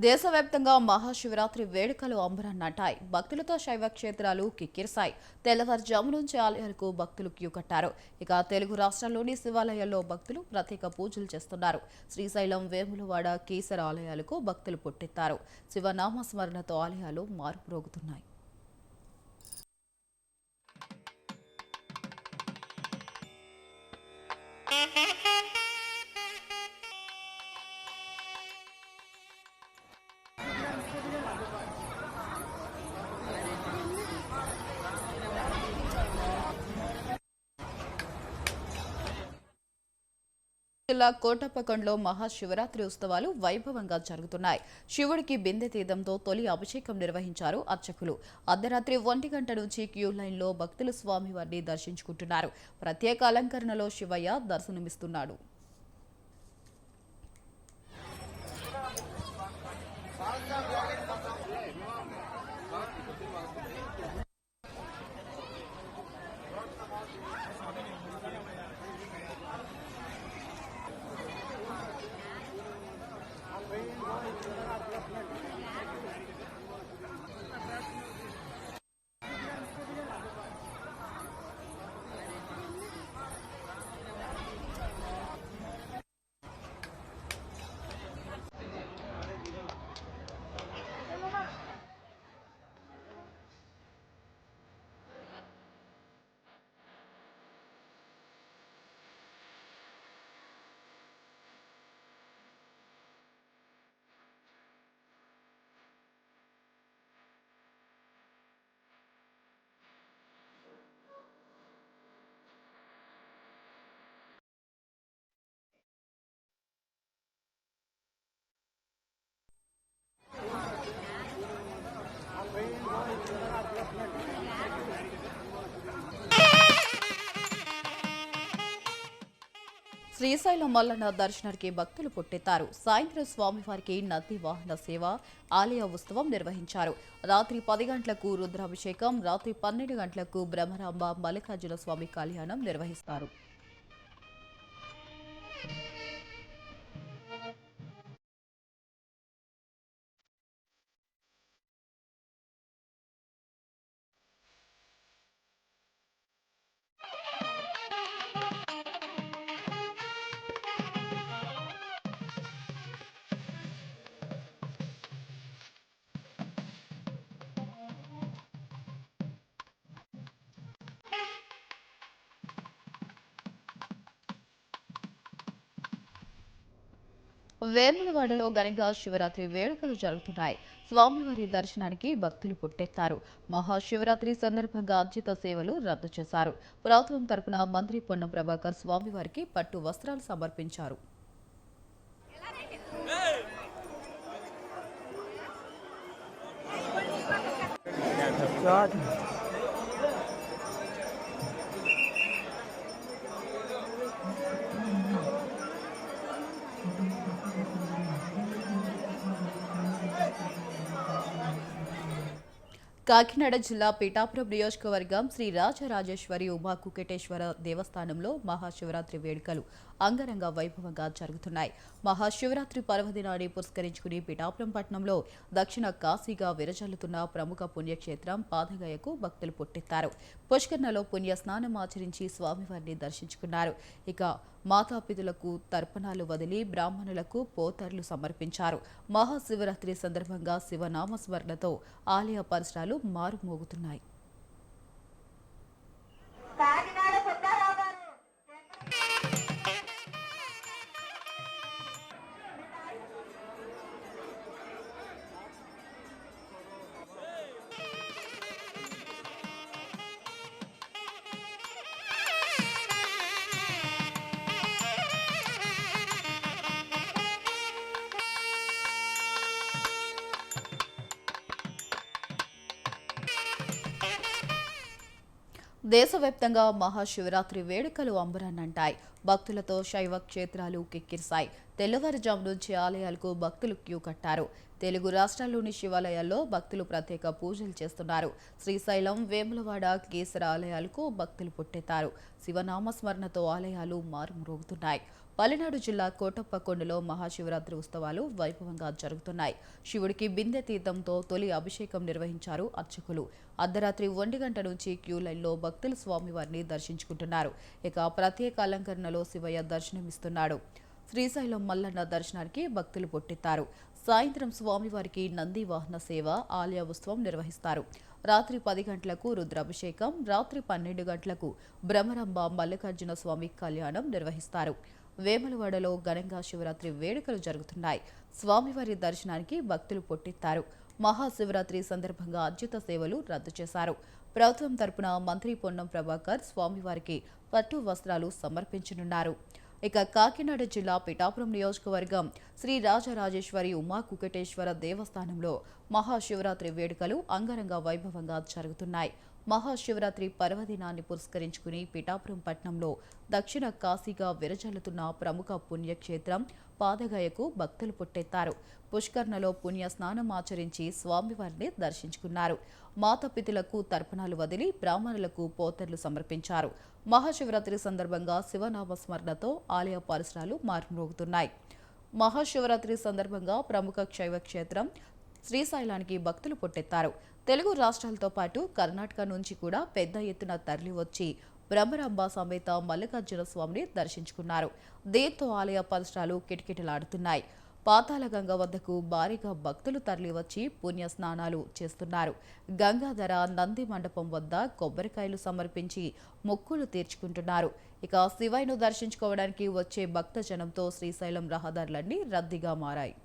దేశవ్యాప్తంగా మహాశివరాత్రి వేడుకలు అంబరాన్నంటాయి. భక్తులతో శైవ క్షేత్రాలు కిక్కిరిశాయి. తెల్లవారుజాము నుంచి ఆలయాలకు భక్తులు క్యూ కట్టారు. ఇక తెలుగు రాష్ట్రాల్లోని శివాలయాల్లో భక్తులు ప్రత్యేక పూజలు చేస్తున్నారు. శ్రీశైలం, వేములవాడ, కీసర ఆలయాలకు భక్తులు పుట్టెత్తారు. శివనామస్మరణతో ఆలయాలు మారుమ్రోగుతున్నాయి. జిల్లా కోటప్పకొండలో మహాశివరాత్రి ఉత్సవాలు వైభవంగా జరుగుతున్నాయి. శివుడికి బిందె తీర్థంతో తొలి అభిషేకం నిర్వహించారు అర్చకులు. అర్ధరాత్రి 1 గంట నుంచి క్యూ లైన్లో భక్తులు స్వామివారిని దర్శించుకుంటున్నారు. ప్రత్యేక అలంకరణలో శివయ్య దర్శనమిస్తున్నాడు. శ్రీశైలం మల్లన్న దర్శనానికి భక్తులు పుట్టెత్తారు. సాయంత్రం స్వామివారికి నంది వాహన సేవ, ఆలయ ఉత్సవం నిర్వహించారు. రాత్రి 10 గంటలకు రుద్రాభిషేకం, రాత్రి 12 గంటలకు బ్రహ్మరాంబ మల్లికార్జున స్వామి కళ్యాణం నిర్వహిస్తారు. వేములవాడలో ఘనంగా శివరాత్రి వేడుకలు జరుగుతున్నాయి. స్వామివారి దర్శనానికి భక్తులు పుట్టెత్తారు. మహాశివరాత్రి సందర్భంగా అంచిత సేవలు రద్దు చేశారు. ప్రభుత్వం తరపున మంత్రి పొన్నం ప్రభాకర్ స్వామివారికి పట్టు వస్త్రాలు సమర్పించారు. కాకినాడ జిల్లా పిఠాపురం నియోజకవర్గం శ్రీ రాజరాజేశ్వరి ఉమా కుకెటేశ్వర దేవస్థానంలో మహాశివరాత్రి వేడుకలు అంగరంగ వైభవంగా జరుగుతున్నాయి. మహాశివరాత్రి పర్వదినాన్ని పురస్కరించుకుని పిఠాపురం పట్టణంలో దక్షిణ కాశీగా విరజల్లుతున్న ప్రముఖ పుణ్యక్షేత్రం పాదగయకు భక్తులు పుట్టెత్తారు. పుష్కర్ణలో పుణ్య స్నానం ఆచరించి స్వామివారిని దర్శించుకున్నారు. ఇక మాతాపితులకు తర్పణాలు వదిలి బ్రాహ్మణులకు పోతర్లు సమర్పించారు. మహాశివరాత్రి సందర్భంగా శివనామస్మరణతో ఆలయ పరిసరాలు మారుమోగుతున్నాయి. దేశవ్యాప్తంగా మహాశివరాత్రి వేడుకలు అంబరాన్నంటాయి. భక్తులతో శైవ క్షేత్రాలు కిక్కిరిశాయి. తెల్లవారుజాము నుంచి ఆలయాలకు భక్తులు క్యూ కట్టారు. తెలుగు రాష్ట్రాల్లోని శివాలయాల్లో భక్తులు ప్రత్యేక పూజలు చేస్తున్నారు. శ్రీశైలం, వేములవాడ, కీసర ఆలయాలకు భక్తులు పుట్టెత్తారు. శివనామస్మరణతో ఆలయాలు మారుమ్రోగుతున్నాయి. పల్నాడు జిల్లా కోటప్పకొండలో మహాశివరాత్రి ఉత్సవాలు వైభవంగా జరుగుతున్నాయి. శివుడికి బిందె తీర్థంతో తొలి అభిషేకం నిర్వహించారు అర్చకులు. అర్ధరాత్రి 1 గంట నుంచి క్యూ లైన్లో భక్తులు స్వామివారిని దర్శించుకుంటున్నారు. ఇక ప్రత్యేక అలంకరణలో శివయ్య దర్శనమిస్తున్నాడు. శ్రీశైలం మల్లన్న దర్శనానికి భక్తులు పొట్టెత్తారు. సాయంత్రం స్వామివారికి నంది వాహన సేవ, ఆలయ ఉత్సవం నిర్వహిస్తారు. రాత్రి 10 గంటలకు రుద్రాభిషేకం, రాత్రి 12 గంటలకు బ్రహ్మరంభ మల్లికార్జున స్వామి కళ్యాణం నిర్వహిస్తారు. వేములవాడలో ఘనంగా శివరాత్రి వేడుకలు జరుగుతున్నాయి. స్వామివారి దర్శనానికి భక్తులు పొట్టెత్తారు. మహాశివరాత్రి సందర్భంగా అర్జిత సేవలు రద్దు చేశారు. ప్రభుత్వం తరపున మంత్రి పొన్నం ప్రభాకర్ స్వామివారికి పట్టు వస్త్రాలు సమర్పించనున్నారు. ఇక కాకినాడ జిల్లా పిఠాపురం నియోజకవర్గం శ్రీ రాజరాజేశ్వరి ఉమా కుకటేశ్వర దేవస్థానంలో మహాశివరాత్రి వేడుకలు అంగరంగ వైభవంగా జరుగుతున్నాయి. మహాశివరాత్రి పర్వదినాన్ని పురస్కరించుకుని పిఠాపురం పట్టణంలో దక్షిణ కాశీగా విరజల్లుతున్న ప్రముఖ పుణ్యక్షేత్రం పాదగయకు భక్తులు పుట్టెత్తారు. పుష్కర్ణలో పుణ్య స్నానం ఆచరించి స్వామివారిని దర్శించుకున్నారు. మాతపితులకు తర్పణాలు వదిలి బ్రాహ్మణులకు పోతర్లు సమర్పించారు. మహాశివరాత్రి సందర్భంగా శివనామ స్మరణతో ఆలయ పరిసరాలు మారుమ్రోగుతున్నాయి. మహాశివరాత్రి సందర్భంగా ప్రముఖ శైవ క్షేత్రం శ్రీశైలానికి భక్తులు పొట్టెత్తారు. తెలుగు రాష్ట్రాలతో పాటు కర్ణాటక నుంచి కూడా పెద్ద ఎత్తున తరలివచ్చి బ్రహ్మరాంబ సమేత మల్లికార్జున స్వామిని దర్శించుకున్నారు. దీంతో ఆలయ పరిసరాలు కిటకిటలాడుతున్నాయి. పాతాళగంగ వద్దకు భారీగా భక్తులు తరలివచ్చి పుణ్య స్నానాలు చేస్తున్నారు. గంగాధర నంది మండపం వద్ద కొబ్బరికాయలు సమర్పించి మొక్కులు తీర్చుకుంటున్నారు. ఇక శివయ్యను దర్శించుకోవడానికి వచ్చే భక్తజనంతో శ్రీశైలం రహదారులన్నీ రద్దీగా మారాయి.